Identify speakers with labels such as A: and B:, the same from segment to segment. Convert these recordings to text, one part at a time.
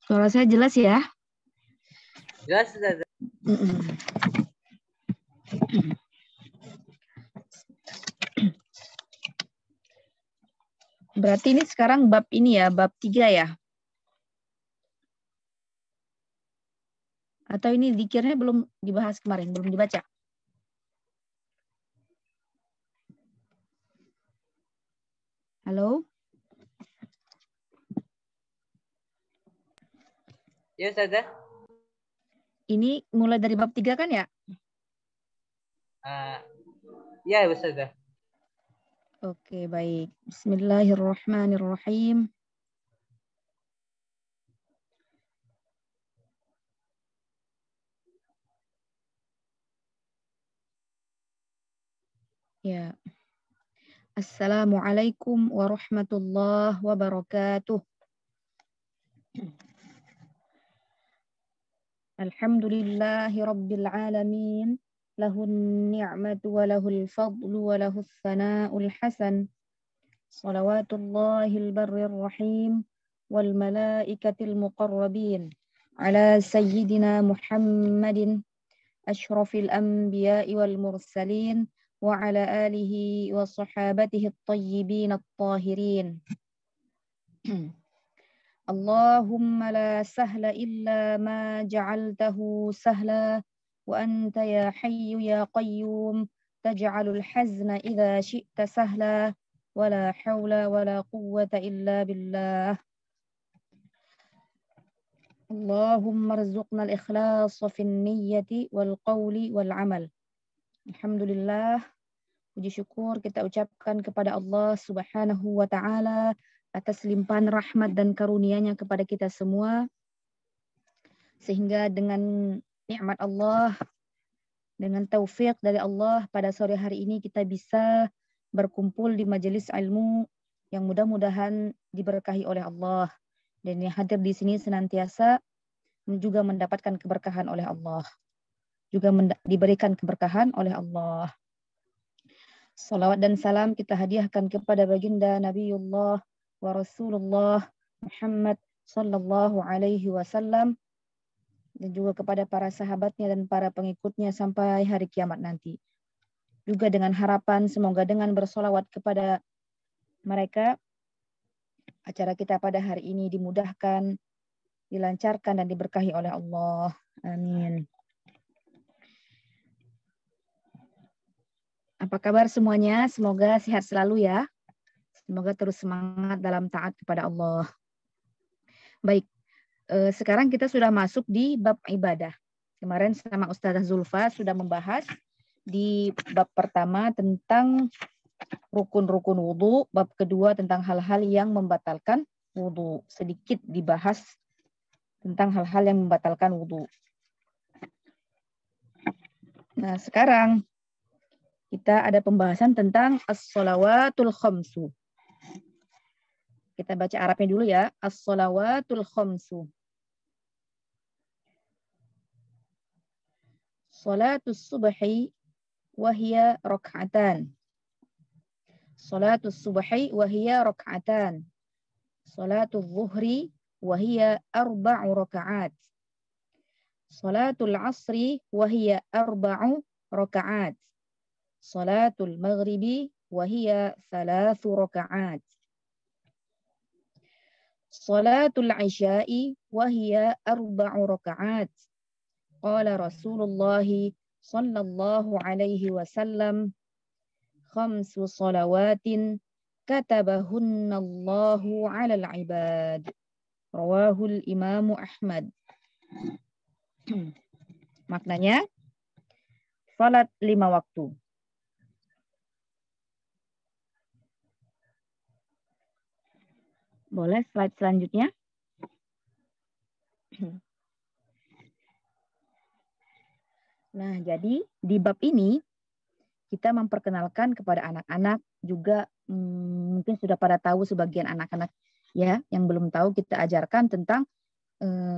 A: Suara saya jelas ya?
B: Jelas, Ustazah.
A: Berarti ini sekarang bab ini ya, bab 3 ya? Atau ini dzikirnya belum dibahas kemarin, belum dibaca? Halo?
B: Ya, Ustazah.
A: Ini mulai dari bab 3 kan ya?
B: Ya, Ustazah.
A: Oke, baik. Bismillahirrahmanirrahim. Ya. Assalamualaikum warahmatullahi wabarakatuh. Alhamdulillahi rabbil alamin. Lahun ni'matu wa lahul fadlu wa lahul thana'ul hasan. Salawatullahil barrir rahim wal malaikatil muqarrabin ala sayyidina Muhammadin asyrafil anbiya'i wal mursalin wa ala alihi wa sahabatihi at-tayyibin at-tahirin. Allahumma la sahla illa ma ja'altahu sahla wa anta ya hayyu ya qayyum taj'alul hazna idza syi'ta sahla wala haula wala quwwata illa billah. Allahumma rzuqna al-ikhlasa fin niyyati wal qawli wal amal. Alhamdulillah, puji syukur kita ucapkan kepada Allah Subhanahu wa taala atas limpahan rahmat dan karunia-Nya kepada kita semua, sehingga dengan nikmat Allah, dengan taufik dari Allah, pada sore hari ini kita bisa berkumpul di majelis ilmu yang mudah-mudahan diberkahi oleh Allah, dan yang hadir di sini senantiasa juga mendapatkan keberkahan oleh Allah, juga diberikan keberkahan oleh Allah. Salawat dan salam kita hadiahkan kepada baginda Nabiullah wa Rasulullah Muhammad sallallahu alaihi wasallam, dan juga kepada para sahabatnya dan para pengikutnya sampai hari kiamat nanti. Juga dengan harapan semoga dengan bersolawat kepada mereka, acara kita pada hari ini dimudahkan, dilancarkan dan diberkahi oleh Allah. Amin. Apa kabar semuanya? Semoga sehat selalu ya. Semoga terus semangat dalam taat kepada Allah. Baik, sekarang kita sudah masuk di bab ibadah. Kemarin sama Ustazah Zulfa sudah membahas di bab pertama tentang rukun-rukun wudhu, bab kedua tentang hal-hal yang membatalkan wudhu. Sedikit dibahas tentang hal-hal yang membatalkan wudhu. Nah, sekarang kita ada pembahasan tentang as-shalawatul khamsu. Kita baca Arabnya dulu ya. As-shalawatul khamsu. Salatus subhi wa hiya rak'atan. Salatus subhi wa hiya rak'atan. Salatul zuhri wa hiya arba'u raka'at. Salatul asri wa hiya arba'u raka'at. Salatul maghribi wa hiya thalathu raka'at. Salatul isya'i wa hiya arba'u raka'at. Qala Rasulullah sallallahu alaihi wasallam, khamsu salawatin katabahunna Allahu 'alal 'ibad. Rawahul Imam Ahmad. Maknanya, salat 5 waktu. Boleh slide selanjutnya? Nah, jadi di bab ini kita memperkenalkan kepada anak-anak juga, mungkin sudah pada tahu sebagian anak-anak ya, yang belum tahu kita ajarkan tentang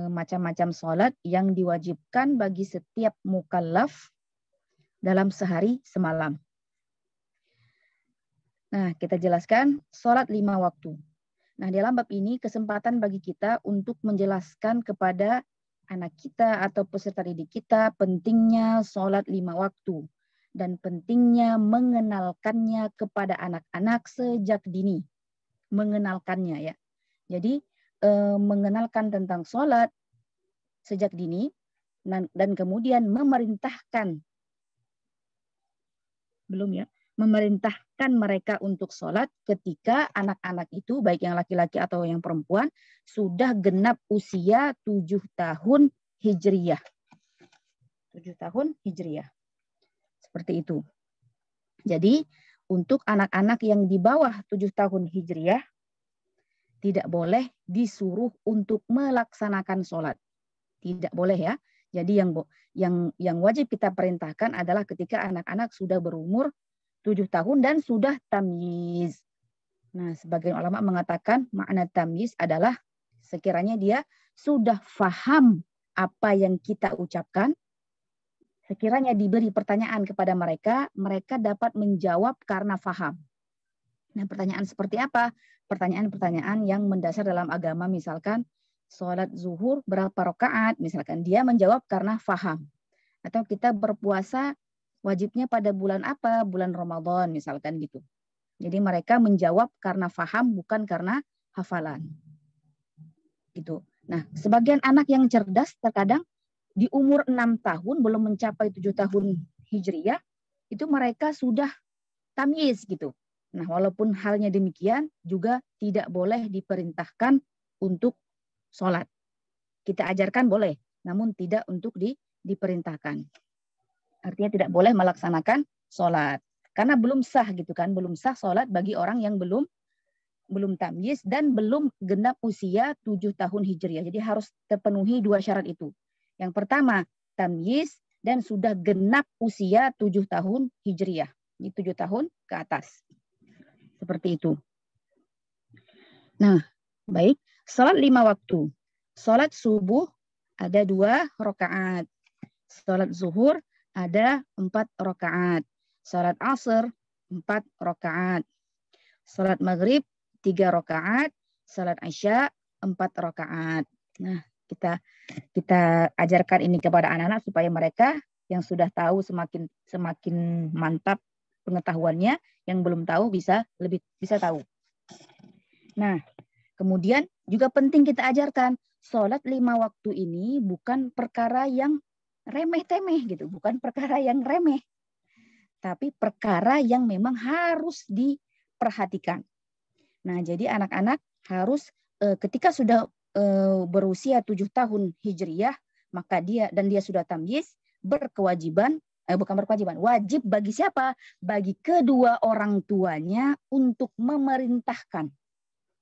A: macam-macam sholat yang diwajibkan bagi setiap mukallaf dalam sehari semalam. Nah, kita jelaskan sholat 5 waktu. Nah, dalam bab ini kesempatan bagi kita untuk menjelaskan kepada anak kita atau peserta didik kita pentingnya sholat 5 waktu dan pentingnya mengenalkannya kepada anak-anak sejak dini. Mengenalkannya ya. Jadi mengenalkan tentang sholat sejak dini dan kemudian memerintahkan memerintahkan mereka untuk sholat ketika anak-anak itu, baik yang laki-laki atau yang perempuan, sudah genap usia 7 tahun Hijriyah. 7 tahun Hijriyah. Seperti itu. Jadi, untuk anak-anak yang di bawah 7 tahun Hijriyah, tidak boleh disuruh untuk melaksanakan sholat. Tidak boleh ya. Jadi yang wajib kita perintahkan adalah ketika anak-anak sudah berumur 7 tahun dan sudah tamyiz. Nah, sebagian ulama mengatakan makna tamyiz adalah sekiranya dia sudah faham apa yang kita ucapkan, sekiranya diberi pertanyaan kepada mereka, mereka dapat menjawab karena faham. Nah, pertanyaan seperti apa? Pertanyaan-pertanyaan yang mendasar dalam agama, misalkan sholat zuhur berapa rakaat, misalkan dia menjawab karena faham. Atau kita berpuasa wajibnya pada bulan apa? Bulan Ramadan misalkan gitu. Jadi mereka menjawab karena faham bukan karena hafalan. Gitu. Nah, sebagian anak yang cerdas terkadang di umur 6 tahun belum mencapai 7 tahun Hijriyah, itu mereka sudah tamyiz gitu. Nah, walaupun halnya demikian juga tidak boleh diperintahkan untuk sholat. Kita ajarkan boleh, namun tidak untuk diperintahkan. Artinya tidak boleh melaksanakan sholat. Karena belum sah gitu kan, belum sah sholat bagi orang yang belum tamyiz dan belum genap usia 7 tahun Hijriyah. Jadi harus terpenuhi 2 syarat itu. Yang pertama, tamyiz dan sudah genap usia 7 tahun Hijriyah. Ini 7 tahun ke atas. Seperti itu. Nah, baik. Sholat 5 waktu. Sholat subuh ada 2 rakaat. Sholat zuhur ada 4 rakaat. Sholat asar 4 rakaat. Sholat maghrib 3 rakaat. Sholat isya 4 rakaat. Nah, kita ajarkan ini kepada anak-anak supaya mereka yang sudah tahu semakin mantap pengetahuannya, yang belum tahu bisa tahu. Nah, kemudian juga penting kita ajarkan sholat 5 waktu ini bukan perkara yang remeh-temeh gitu, bukan perkara yang remeh, tapi perkara yang memang harus diperhatikan. Nah, jadi anak-anak harus ketika sudah berusia 7 tahun Hijriyah, maka dia sudah tamyiz, wajib bagi siapa? Bagi kedua orang tuanya untuk memerintahkan.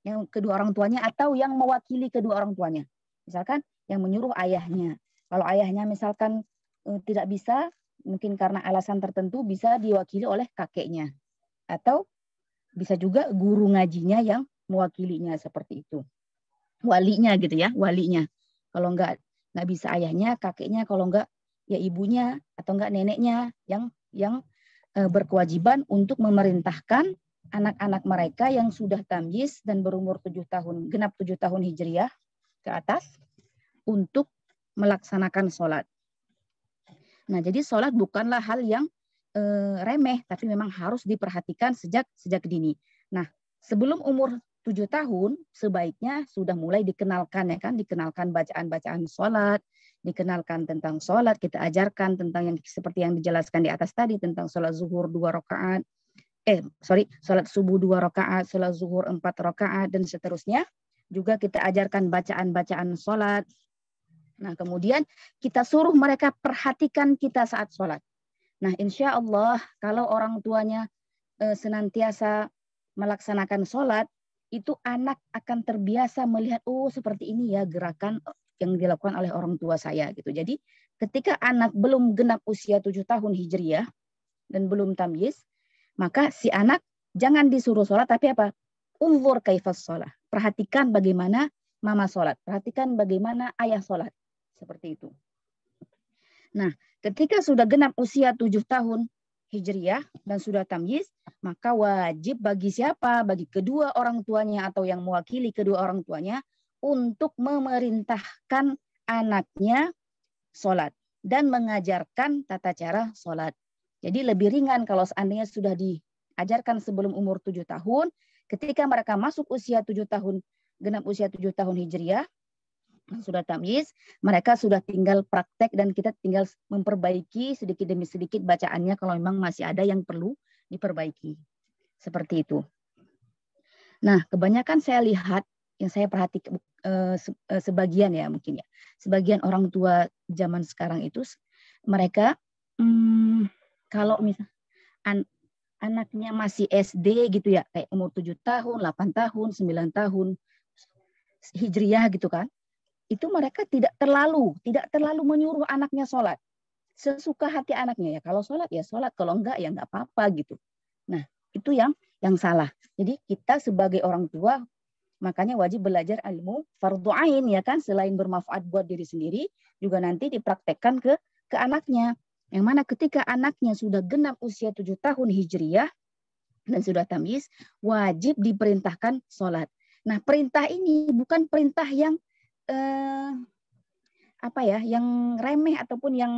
A: Yang kedua orang tuanya atau yang mewakili kedua orang tuanya. Misalkan yang menyuruh ayahnya. Kalau ayahnya misalkan tidak bisa, mungkin karena alasan tertentu bisa diwakili oleh kakeknya. Atau bisa juga guru ngajinya yang mewakilinya seperti itu. Walinya gitu ya, walinya. Kalau nggak bisa ayahnya, kakeknya, kalau nggak ya ibunya atau enggak neneknya yang berkewajiban untuk memerintahkan anak-anak mereka yang sudah tamyiz dan berumur 7 tahun, genap 7 tahun Hijriyah ke atas untuk melaksanakan sholat. Nah, jadi sholat bukanlah hal yang remeh, tapi memang harus diperhatikan sejak dini. Nah, sebelum umur 7 tahun sebaiknya sudah mulai dikenalkan ya kan, dikenalkan bacaan-bacaan sholat, dikenalkan tentang sholat, kita ajarkan tentang yang seperti yang dijelaskan di atas tadi tentang sholat zuhur 2 rakaat, sholat subuh 2 rakaat, sholat zuhur 4 rakaat dan seterusnya. Juga kita ajarkan bacaan-bacaan sholat. Nah, kemudian kita suruh mereka perhatikan kita saat sholat. Nah, insya Allah kalau orang tuanya senantiasa melaksanakan sholat, itu anak akan terbiasa melihat, oh seperti ini ya gerakan yang dilakukan oleh orang tua saya gitu. Jadi ketika anak belum genap usia 7 tahun Hijriyah dan belum tamyiz, maka si anak jangan disuruh sholat, tapi apa? Unzur kaifas sholat. Perhatikan bagaimana mama sholat. Perhatikan bagaimana ayah sholat. Seperti itu. Nah, ketika sudah genap usia 7 tahun Hijriyah dan sudah tamyiz, maka wajib bagi siapa? Bagi kedua orang tuanya atau yang mewakili kedua orang tuanya untuk memerintahkan anaknya sholat dan mengajarkan tata cara sholat. Jadi lebih ringan kalau seandainya sudah diajarkan sebelum umur 7 tahun, ketika mereka masuk usia 7 tahun, genap usia 7 tahun Hijriyah, sudah tamyiz, mereka sudah tinggal praktek dan kita tinggal memperbaiki sedikit demi sedikit bacaannya kalau memang masih ada yang perlu diperbaiki. Seperti itu. Nah, kebanyakan saya lihat, yang saya perhatikan sebagian ya mungkin ya, sebagian orang tua zaman sekarang itu mereka kalau misal anaknya masih SD gitu ya, kayak umur 7 tahun, 8 tahun, 9 tahun Hijriyah gitu kan, itu mereka tidak terlalu menyuruh anaknya sholat. Sesuka hati anaknya ya. Kalau sholat ya sholat, kalau enggak ya enggak apa-apa gitu. Nah, itu yang salah. Jadi kita sebagai orang tua makanya wajib belajar ilmu fardhu ain ya kan, selain bermanfaat buat diri sendiri, juga nanti dipraktekkan ke anaknya. Yang mana ketika anaknya sudah genap usia 7 tahun Hijriyah dan sudah tamyiz, wajib diperintahkan sholat. Nah, perintah ini bukan perintah yang yang remeh ataupun yang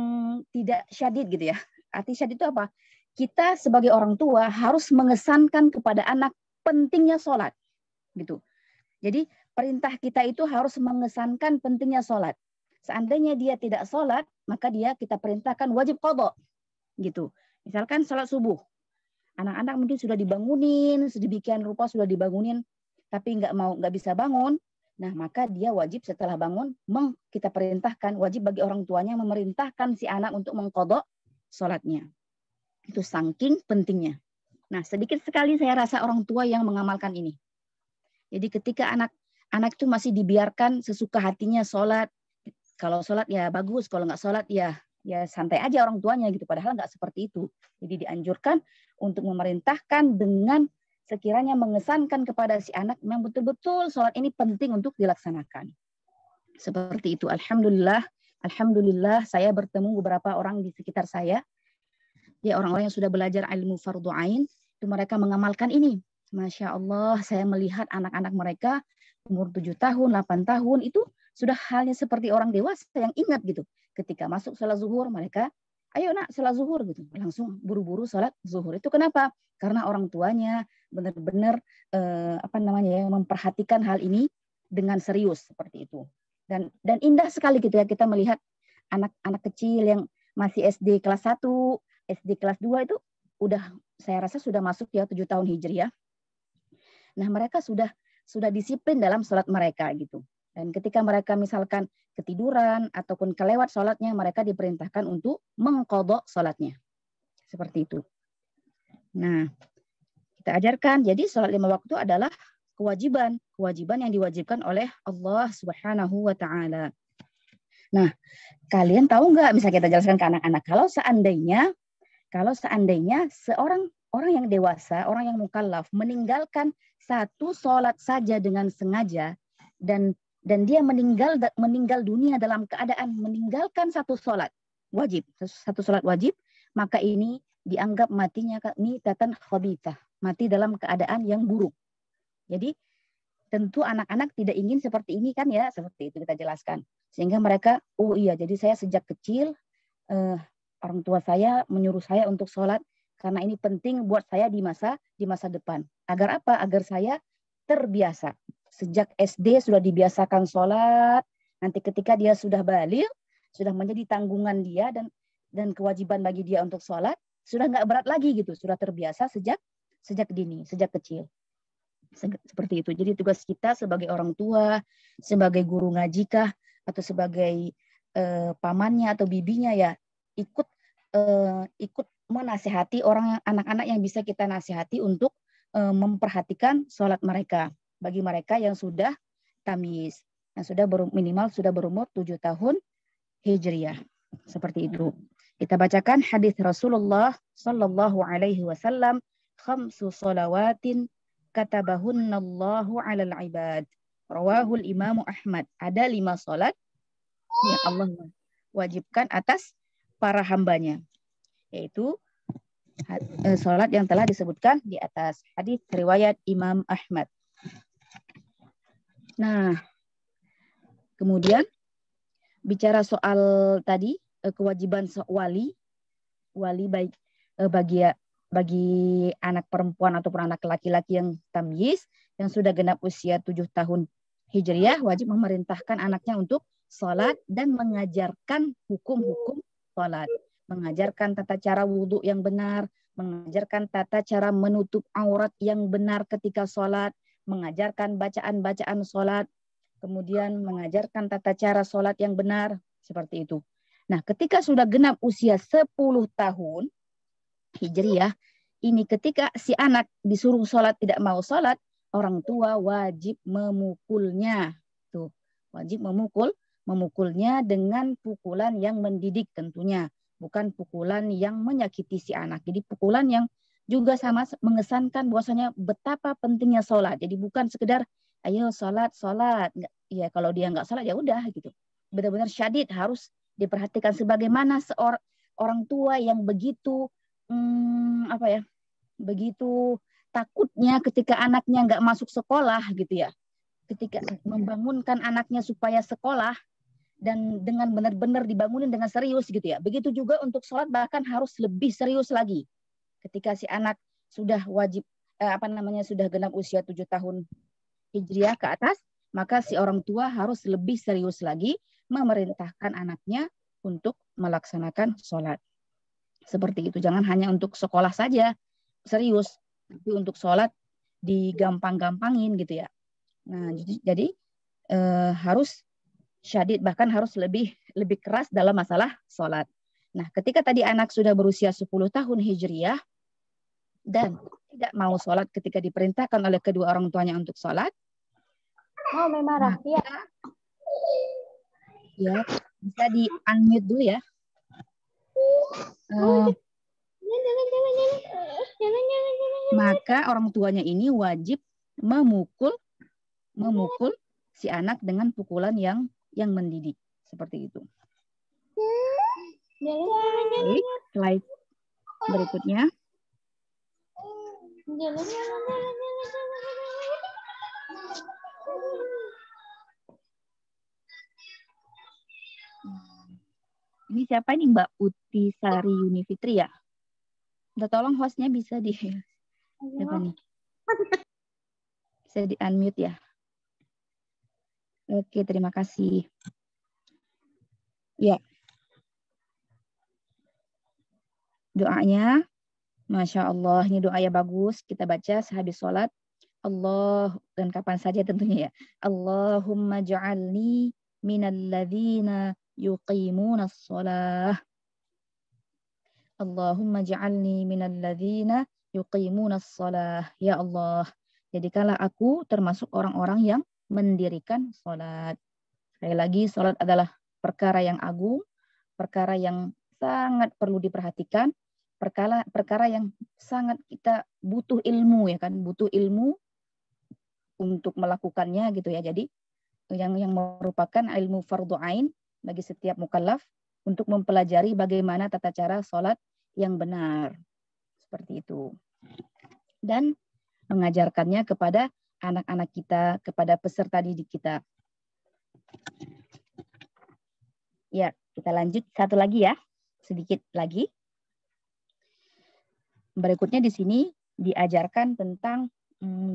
A: tidak syadid gitu ya. Arti syadid itu apa? Kita sebagai orang tua harus mengesankan kepada anak pentingnya sholat gitu. Jadi perintah kita itu harus mengesankan pentingnya sholat. Seandainya dia tidak sholat, maka kita perintahkan wajib qadha gitu. Misalkan sholat subuh, anak-anak mungkin sudah dibangunin, sedemikian rupa sudah dibangunin, tapi nggak bisa bangun. Nah, maka dia wajib setelah bangun, kita perintahkan, wajib bagi orang tuanya memerintahkan si anak untuk mengqadha sholatnya. Itu saking pentingnya. Nah, sedikit sekali saya rasa orang tua yang mengamalkan ini. Jadi ketika anak itu masih dibiarkan sesuka hatinya sholat, kalau sholat ya bagus, kalau nggak sholat ya santai aja orang tuanya gitu. Padahal nggak seperti itu. Jadi dianjurkan untuk memerintahkan dengan sekiranya mengesankan kepada si anak memang betul-betul sholat ini penting untuk dilaksanakan. Seperti itu. Alhamdulillah saya bertemu beberapa orang di sekitar saya. Ya, orang-orang yang sudah belajar ilmu fardhu ain, itu mereka mengamalkan ini. Masya Allah, saya melihat anak-anak mereka umur 7 tahun, 8 tahun, itu sudah halnya seperti orang dewasa yang ingat gitu. Ketika masuk sholat zuhur, mereka, ayo nak sholat zuhur gitu. Langsung buru-buru sholat zuhur. Itu kenapa? Karena orang tuanya benar-benar memperhatikan hal ini dengan serius seperti itu. Dan indah sekali gitu ya kita melihat anak-anak kecil yang masih SD kelas 1, SD kelas 2 itu saya rasa sudah masuk ya 7 tahun Hijriyah. Nah, mereka sudah disiplin dalam sholat mereka gitu. Dan ketika mereka misalkan ketiduran ataupun kelewat sholatnya, mereka diperintahkan untuk mengqadha sholatnya. Seperti itu. Nah, kita ajarkan. Jadi sholat 5 waktu adalah kewajiban yang diwajibkan oleh Allah Subhanahu wa Ta'ala. Nah, kalian tahu nggak? Bisa kita jelaskan ke anak-anak. Kalau seandainya seorang yang dewasa, orang yang mukallaf meninggalkan satu sholat saja dengan sengaja dan dia meninggal dunia dalam keadaan meninggalkan satu sholat wajib, maka ini dianggap matinya mitatan khabithah, mati dalam keadaan yang buruk. Jadi tentu anak-anak tidak ingin seperti ini kan ya, seperti itu kita jelaskan. Sehingga mereka, oh iya, jadi saya sejak kecil orang tua saya menyuruh saya untuk sholat karena ini penting buat saya di masa depan. Agar apa? Agar saya terbiasa. Sejak SD sudah dibiasakan sholat. Nanti ketika dia sudah baligh, sudah menjadi tanggungan dia dan kewajiban bagi dia untuk sholat, sudah nggak berat lagi gitu. Sudah terbiasa sejak dini, sejak kecil. Seperti itu. Jadi tugas kita sebagai orang tua, sebagai guru ngaji kah, atau sebagai pamannya atau bibinya ya ikut menasihati anak-anak yang bisa kita nasihati untuk memperhatikan sholat mereka bagi mereka yang sudah tamyiz, yang sudah minimal sudah berumur 7 tahun Hijriyah. Seperti itu. Kita bacakan hadis Rasulullah sallallahu alaihi wasallam, khamsu shalawatin katabahunallahu 'alal 'ibad. Rawahul Imam Ahmad. Ada 5 salat yang Allah wajibkan atas para hambanya, yaitu Salat yang telah disebutkan di atas. Hadis riwayat Imam Ahmad. Nah, kemudian bicara soal tadi kewajiban wali baik bagi anak perempuan ataupun anak laki-laki yang tamyiz yang sudah genap usia 7 tahun Hijriah wajib memerintahkan anaknya untuk sholat dan mengajarkan hukum-hukum sholat, mengajarkan tata cara wudhu yang benar, mengajarkan tata cara menutup aurat yang benar ketika sholat, mengajarkan bacaan-bacaan sholat, kemudian mengajarkan tata cara sholat yang benar, seperti itu. Nah, ketika sudah genap usia 10 tahun Hijriah, ini ketika si anak disuruh sholat tidak mau sholat, orang tua wajib memukulnya. Tuh, wajib memukulnya dengan pukulan yang mendidik tentunya, bukan pukulan yang menyakiti si anak. Jadi pukulan yang juga sama mengesankan bahwasanya betapa pentingnya sholat. Jadi bukan sekedar ayo sholat. Ya kalau dia nggak sholat ya udah gitu. Benar-benar syadid, harus diperhatikan sebagaimana orang tua yang begitu begitu takutnya ketika anaknya nggak masuk sekolah gitu ya, ketika membangunkan anaknya supaya sekolah dan dengan benar-benar dibangunin dengan serius gitu ya. Begitu juga untuk sholat, bahkan harus lebih serius lagi ketika si anak sudah wajib sudah genap usia 7 tahun Hijriah ke atas, maka si orang tua harus lebih serius lagi memerintahkan anaknya untuk melaksanakan sholat. Seperti itu, jangan hanya untuk sekolah saja serius, tapi untuk sholat digampang-gampangin gitu ya. Nah, jadi harus syadid, bahkan harus lebih keras dalam masalah sholat. Nah, ketika tadi anak sudah berusia 10 tahun Hijriah dan tidak mau sholat ketika diperintahkan oleh kedua orang tuanya untuk sholat,
C: marah ya.
A: Ya, bisa di unmute dulu ya. Maka orang tuanya ini wajib memukul si anak dengan pukulan yang mendidik, seperti itu. Baik, slide berikutnya. Ini siapa ini, Mbak Putih Sari Yunifitri ya? Udah, tolong hostnya bisa di siapa nih? Bisa di unmute ya. Oke, terima kasih. Ya. Doanya, Masya Allah, ini doanya bagus. Kita baca sehabis sholat. Allah, dan kapan saja tentunya ya. Allahumma ja'alni minalladzina yuqimuna shalah. Allahumma ja'alni minalladzina yuqimuna shalah. Ya Allah, jadikanlah aku termasuk orang-orang yang mendirikan sholat. Sekali lagi, sholat adalah perkara yang agung, perkara yang sangat perlu diperhatikan, perkara yang sangat kita butuh ilmu ya kan, butuh ilmu untuk melakukannya gitu ya. Jadi yang merupakan ilmu fardhu ain bagi setiap mukallaf untuk mempelajari bagaimana tata cara sholat yang benar. Seperti itu. Dan mengajarkannya kepada anak-anak kita, kepada peserta didik kita. Ya, kita lanjut satu lagi ya. Sedikit lagi. Berikutnya di sini diajarkan tentang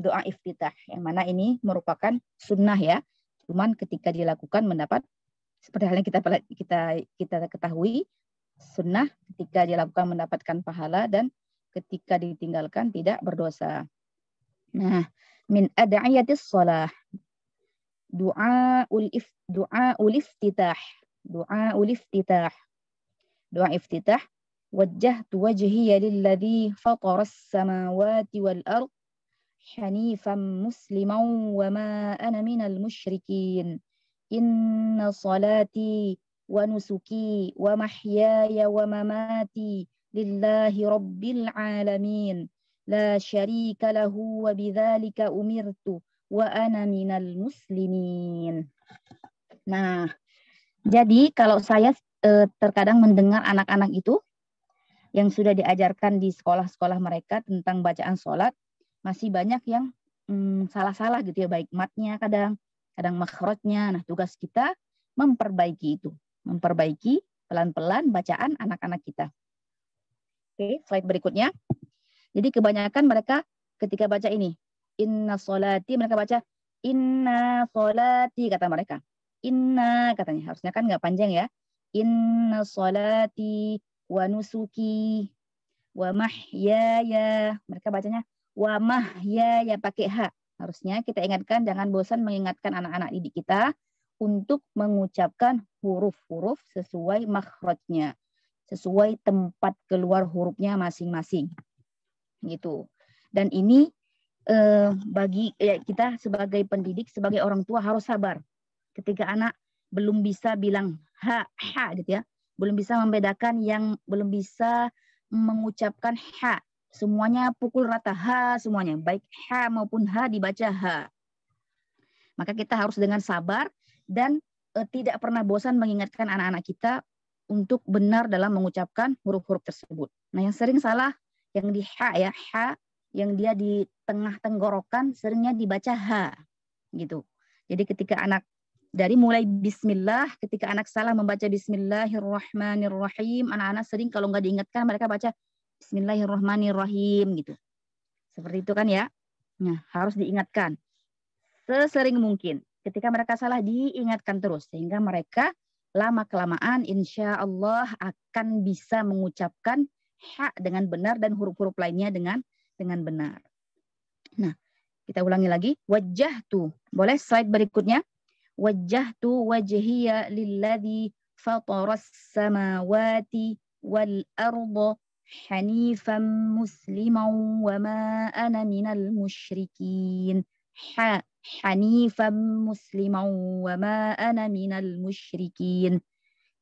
A: doa iftitah, yang mana ini merupakan sunnah ya. Cuman ketika dilakukan mendapat, seperti halnya kita ketahui, sunnah ketika dilakukan mendapatkan pahala dan ketika ditinggalkan tidak berdosa. Nah, min ad'iyatis shalah, doa iftitah. Doa iftitah. Wajjahtu wajhiya lilladzi fataras samawati wal ard hanifan musliman wa ma ana minal musyrikin. Inna salati wa nusuki wa mahyaya wa mamati lillahi rabbil alamin. La syarika lahu wa bidzalika umirtu wa ana minal muslimin. Nah, jadi kalau saya terkadang mendengar anak-anak itu yang sudah diajarkan di sekolah-sekolah mereka tentang bacaan sholat, masih banyak yang salah-salah gitu ya, baik matnya kadang makhrajnya. Nah, tugas kita memperbaiki itu, memperbaiki pelan-pelan bacaan anak-anak kita. Oke, slide berikutnya. Jadi kebanyakan mereka ketika baca ini, inna sholati, mereka baca inna sholati, kata mereka. Inna katanya, harusnya kan nggak panjang ya. Inna sholati wa nusuki wa mahyaya. Mereka bacanya wa mahyaya pakai H. Harusnya kita ingatkan, jangan bosan mengingatkan anak-anak didik kita untuk mengucapkan huruf-huruf sesuai makhrajnya, sesuai tempat keluar hurufnya masing-masing. Gitu. Dan ini bagi kita sebagai pendidik, sebagai orang tua harus sabar. Ketika anak belum bisa bilang ha gitu ya, belum bisa membedakan, yang belum bisa mengucapkan ha, semuanya pukul rata ha semuanya, baik ha maupun ha dibaca ha. Maka kita harus dengan sabar dan tidak pernah bosan mengingatkan anak-anak kita untuk benar dalam mengucapkan huruf-huruf tersebut. Nah, yang sering salah yang di ha ya, ha yang dia di tengah tenggorokan seringnya dibaca ha gitu. Jadi ketika anak dari mulai bismillah, ketika anak salah membaca bismillahirrahmanirrahim, anak-anak sering kalau nggak diingatkan mereka baca bismillahirrahmanirrahim gitu. Seperti itu kan ya. Nah, harus diingatkan sesering mungkin. Ketika mereka salah diingatkan terus sehingga mereka lama-kelamaan insya Allah akan bisa mengucapkan ha dengan benar dan huruf-huruf lainnya dengan benar. Nah, kita ulangi lagi. Wajjahtu. Boleh slide berikutnya. Wajjahtu wajhiya lilladzi fataras samawati wal arda hanifan musliman wa ma ana minal musyrikin. Hanifan musliman wa ma ana minal musyrikin.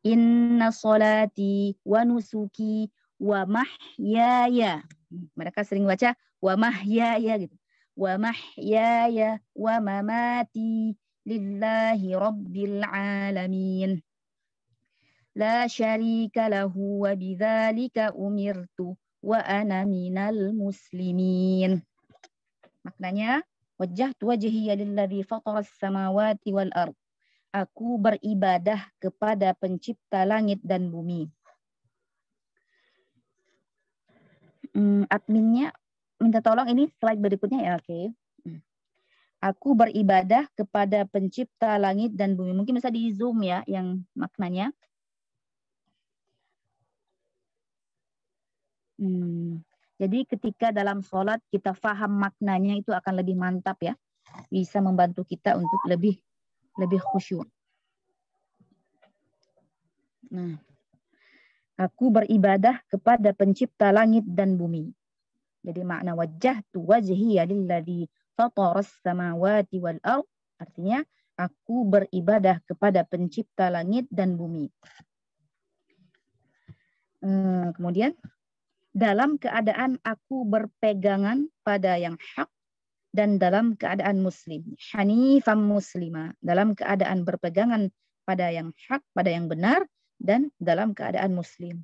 A: Inna salati wa nusuki wa mahyaya. Mereka sering baca wa mahyaya gitu. Wa mahyaya wa mamati lillahi rabbil alamin. La syarika lahu wa bidzalika umirtu wa ana minal muslimin. Maknanya, wajjahtu wajhiya lilladzi fataras samawati wal ardh. Aku beribadah kepada pencipta langit dan bumi. Adminnya minta tolong ini slide berikutnya ya, oke. Aku beribadah kepada pencipta langit dan bumi. Mungkin bisa di zoom ya yang maknanya. Jadi ketika dalam sholat kita faham maknanya itu akan lebih mantap ya. Bisa membantu kita untuk lebih khusyuk. Nah, aku beribadah kepada pencipta langit dan bumi. Jadi makna wajjahtu wajhiya lilladzi fataras samawati wal ardh artinya aku beribadah kepada pencipta langit dan bumi. Kemudian dalam keadaan aku berpegangan pada yang hak dan dalam keadaan muslim. Hanifan muslima, dalam keadaan berpegangan pada yang hak, pada yang benar, dan dalam keadaan muslim.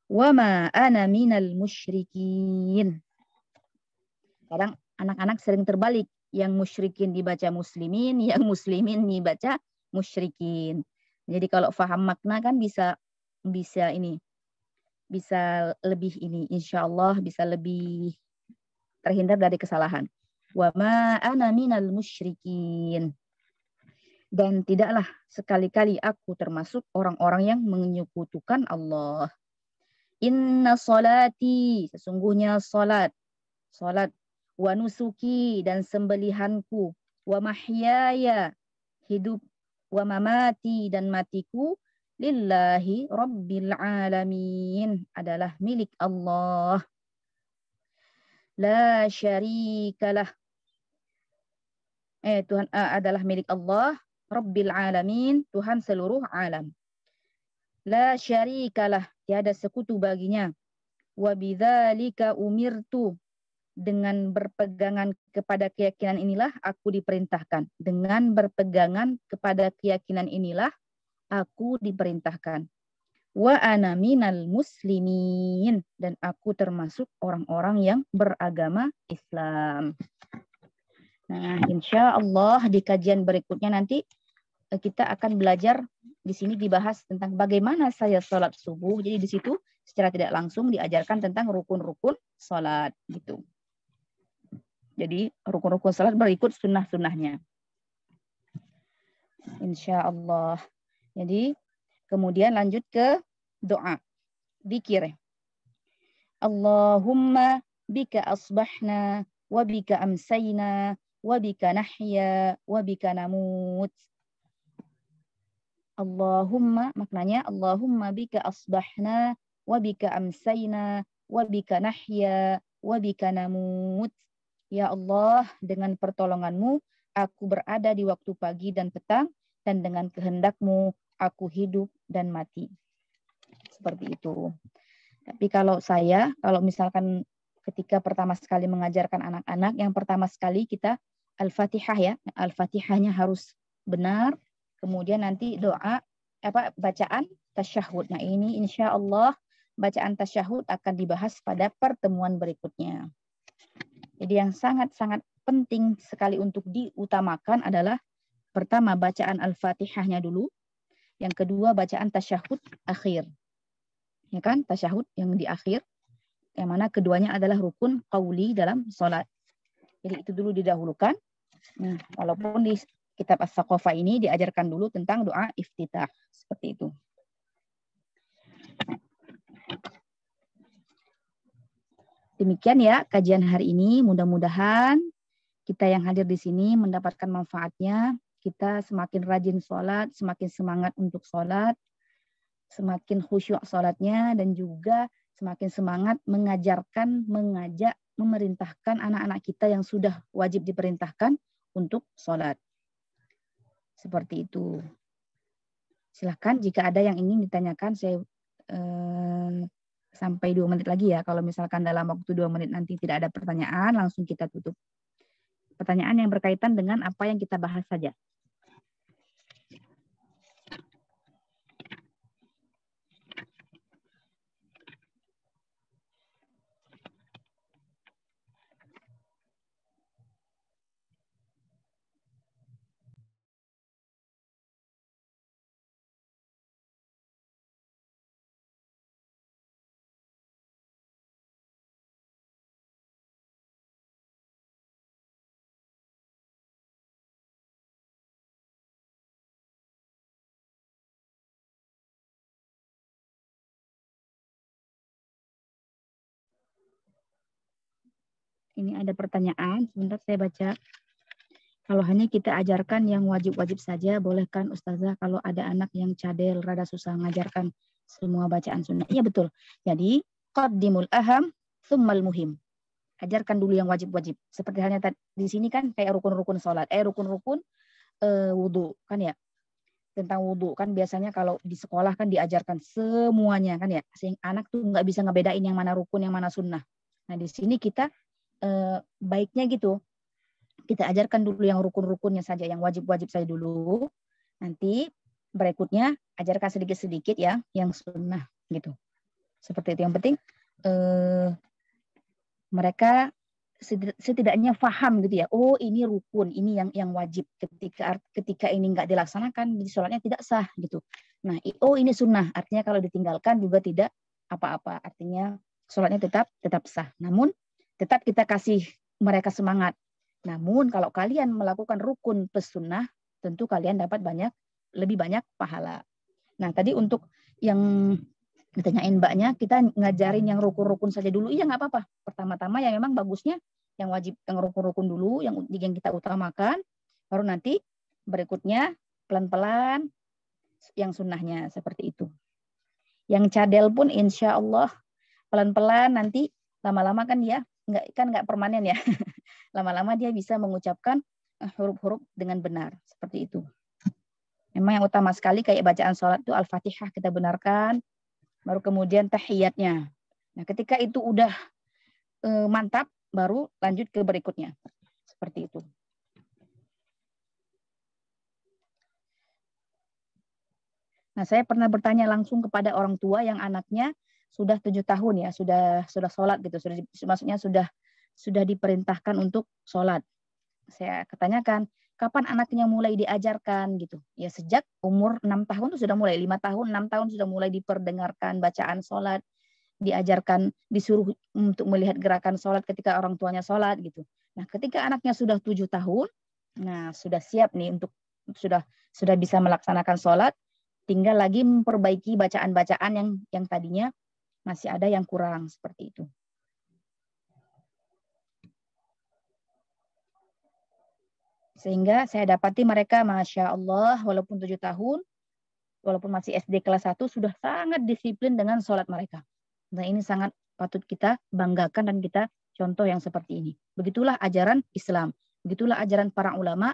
A: Wa ma ana minal musyrikin. Kadang anak-anak sering terbalik. Yang musyrikin dibaca muslimin, yang muslimin dibaca musyrikin. Jadi kalau faham makna kan bisa lebih insya Allah bisa lebih terhindar dari kesalahan. Wa ma ana minal musyrikin. Dan tidaklah sekali-kali aku termasuk orang-orang yang menyekutukan Allah. Inna salati, sesungguhnya salat, wa nusuki, dan sembelihanku, wa mahyaya, hidup, wa mamati, dan matiku, lillahi rabbil alamin, adalah milik Allah. La syarikalah, Tuhan adalah milik Allah, rabbil alamin, Tuhan seluruh alam. La syarikalah, tiada sekutu baginya. Wa bidzalika umirtu, dengan berpegangan kepada keyakinan inilah aku diperintahkan. Dengan berpegangan kepada keyakinan inilah aku diperintahkan. Wa ana minal muslimin, dan aku termasuk orang-orang yang beragama Islam. Nah, insya Allah di kajian berikutnya nanti kita akan belajar, di sini dibahas tentang bagaimana saya sholat subuh. Jadi di situ secara tidak langsung diajarkan tentang rukun-rukun sholat gitu. Jadi rukun-rukun sholat berikut sunnah-sunnahnya. Insya Allah. Jadi kemudian lanjut ke doa, zikir. Allahumma bika asbahna wa bika amsayna wa bika nahya wa bika namut. Allahumma, maknanya Allahumma bika asbahna wa bika amsayna wa bika nahya wa bika namut. Ya Allah, dengan pertolonganmu aku berada di waktu pagi dan petang, dan dengan kehendakmu aku hidup dan mati. Seperti itu. Tapi kalau misalkan ketika pertama sekali mengajarkan anak-anak, yang pertama sekali kita Al-Fatihah ya. Al-Fatihahnya harus benar. Kemudian nanti doa, bacaan tasyahud. Nah ini insya Allah bacaan tasyahud akan dibahas pada pertemuan berikutnya. Jadi yang sangat-sangat penting sekali untuk diutamakan adalah pertama bacaan Al-Fatihahnya dulu. Yang kedua bacaan tasyahud akhir. Ya kan, tasyahud yang di akhir, yang mana keduanya adalah rukun qauli dalam sholat. Jadi itu dulu didahulukan. Nah, walaupun di kitab As-Saqafah ini diajarkan dulu tentang doa iftitah. Seperti itu. Demikian ya kajian hari ini. Mudah-mudahan kita yang hadir di sini mendapatkan manfaatnya. Kita semakin rajin sholat, semakin semangat untuk sholat, semakin khusyuk sholatnya, dan juga semakin semangat mengajarkan, mengajak, memerintahkan anak-anak kita yang sudah wajib diperintahkan untuk sholat. Seperti itu. Silahkan jika ada yang ingin ditanyakan, saya sampai 2 menit lagi ya. Kalau misalkan dalam waktu 2 menit nanti tidak ada pertanyaan, langsung kita tutup. Pertanyaan yang berkaitan dengan apa yang kita bahas saja. Ini ada pertanyaan, sebentar saya baca. Kalau hanya kita ajarkan yang wajib-wajib saja, boleh kan Ustazah kalau ada anak yang cadel, rada susah mengajarkan semua bacaan sunnah? Iya betul. Jadi, qaddimul aham, tsummal muhim. Ajarkan dulu yang wajib-wajib. Seperti halnya di sini kan kayak rukun-rukun sholat. Rukun-rukun wudhu kan ya. Tentang wudhu kan biasanya kalau di sekolah kan diajarkan semuanya kan ya. Sehingga anak tuh nggak bisa ngebedain yang mana rukun, yang mana sunnah. Nah di sini kita baiknya gitu, kita ajarkan dulu yang rukun-rukunnya saja, yang wajib-wajib saja dulu. Nanti berikutnya ajarkan sedikit-sedikit ya, yang sunnah gitu. Seperti itu. Yang penting mereka setidaknya paham gitu ya. Oh ini rukun, ini yang wajib. Ketika ini nggak dilaksanakan, di sholatnya tidak sah gitu. Nah, oh ini sunnah. Artinya kalau ditinggalkan juga tidak apa-apa. Artinya sholatnya tetap sah. Namun tetap kita kasih mereka semangat. Namun kalau kalian melakukan rukun plus sunnah, tentu kalian dapat lebih banyak pahala. Nah tadi untuk yang ditanyain mbaknya, kita ngajarin yang rukun-rukun saja dulu. Iya nggak apa-apa. Pertama-tama ya memang bagusnya yang wajib, yang rukun-rukun dulu, yang kita utamakan. Baru nanti berikutnya pelan-pelan yang sunnahnya seperti itu. Yang cadel pun insya Allah pelan-pelan nanti lama-lama kan dia nggak permanen ya. Lama-lama dia bisa mengucapkan huruf-huruf dengan benar. Seperti itu. Memang yang utama sekali kayak bacaan sholat itu Al-Fatihah kita benarkan. Baru kemudian tahiyatnya. Nah ketika itu udah mantap, baru lanjut ke berikutnya. Seperti itu. Nah, saya pernah bertanya langsung kepada orang tua yang anaknya sudah 7 tahun ya, sudah sholat gitu, maksudnya sudah diperintahkan untuk sholat. Saya ketanyakan, kapan anaknya mulai diajarkan gitu? Ya sejak umur 6 tahun tuh sudah mulai, 5 tahun, 6 tahun sudah mulai diperdengarkan bacaan sholat, diajarkan, disuruh untuk melihat gerakan sholat ketika orang tuanya sholat gitu. Nah, ketika anaknya sudah 7 tahun, nah sudah siap nih untuk sudah bisa melaksanakan sholat, tinggal lagi memperbaiki bacaan-bacaan yang tadinya masih ada yang kurang seperti itu. Sehingga saya dapati mereka, Masya Allah, walaupun 7 tahun, walaupun masih SD kelas 1, sudah sangat disiplin dengan sholat mereka. Nah, ini sangat patut kita banggakan dan kita contoh yang seperti ini. Begitulah ajaran Islam. Begitulah ajaran para ulama,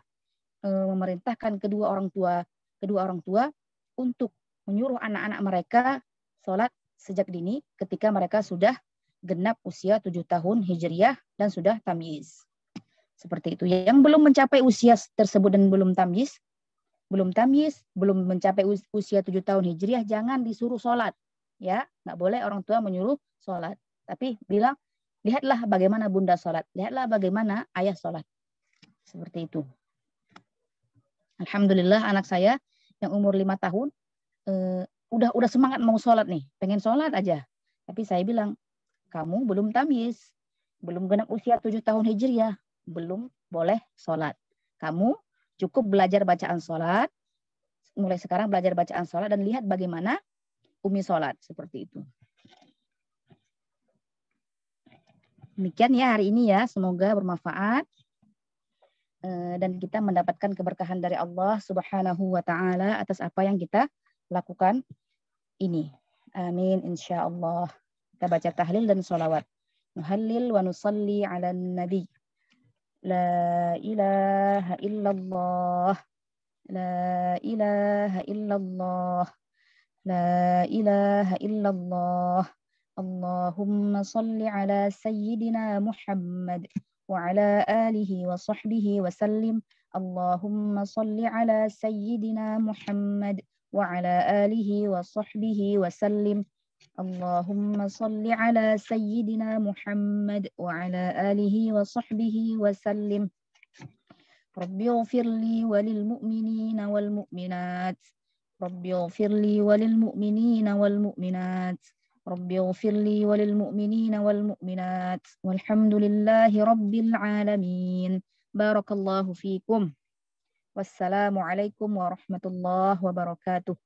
A: memerintahkan kedua orang tua untuk menyuruh anak-anak mereka sholat sejak dini ketika mereka sudah genap usia 7 tahun Hijriyah dan sudah tamyiz. Seperti itu. Yang belum mencapai usia tersebut dan belum tamyiz, belum mencapai usia 7 tahun Hijriyah, jangan disuruh sholat. Ya, nggak boleh orang tua menyuruh sholat. Tapi bilang, lihatlah bagaimana bunda sholat, lihatlah bagaimana ayah sholat. Seperti itu. Alhamdulillah anak saya yang umur 5 tahun udah semangat mau sholat nih, pengen sholat aja. Tapi saya bilang, kamu belum tamyiz, belum genap usia 7 tahun Hijriyah, belum boleh sholat. Kamu cukup belajar bacaan sholat, mulai sekarang belajar bacaan sholat dan lihat bagaimana Umi sholat, seperti itu. Demikian ya hari ini ya, semoga bermanfaat. Dan kita mendapatkan keberkahan dari Allah Subhanahu wa Ta'ala atas apa yang kita lakukan ini. Amin, insya Allah. Kita baca tahlil dan sholawat. Nuhallil wa nusalli ala nabi. La ilaha illallah. La ilaha illallah. La ilaha illallah. Allahumma salli ala sayyidina Muhammad. وعلى آله وصحبه وسلم اللهم صل على سيدنا محمد وعلى آله وصحبه وسلم اللهم صل على سيدنا محمد وعلى آله وصحبه وسلم ربي اغفر لي وللمؤمنين والمؤمنات ربي اغفر لي وللمؤمنين والمؤمنات ربي اغفر لي وللمؤمنين والمؤمنات والحمد لله رب العالمين بارك الله فيكم والسلام عليكم ورحمة الله وبركاته.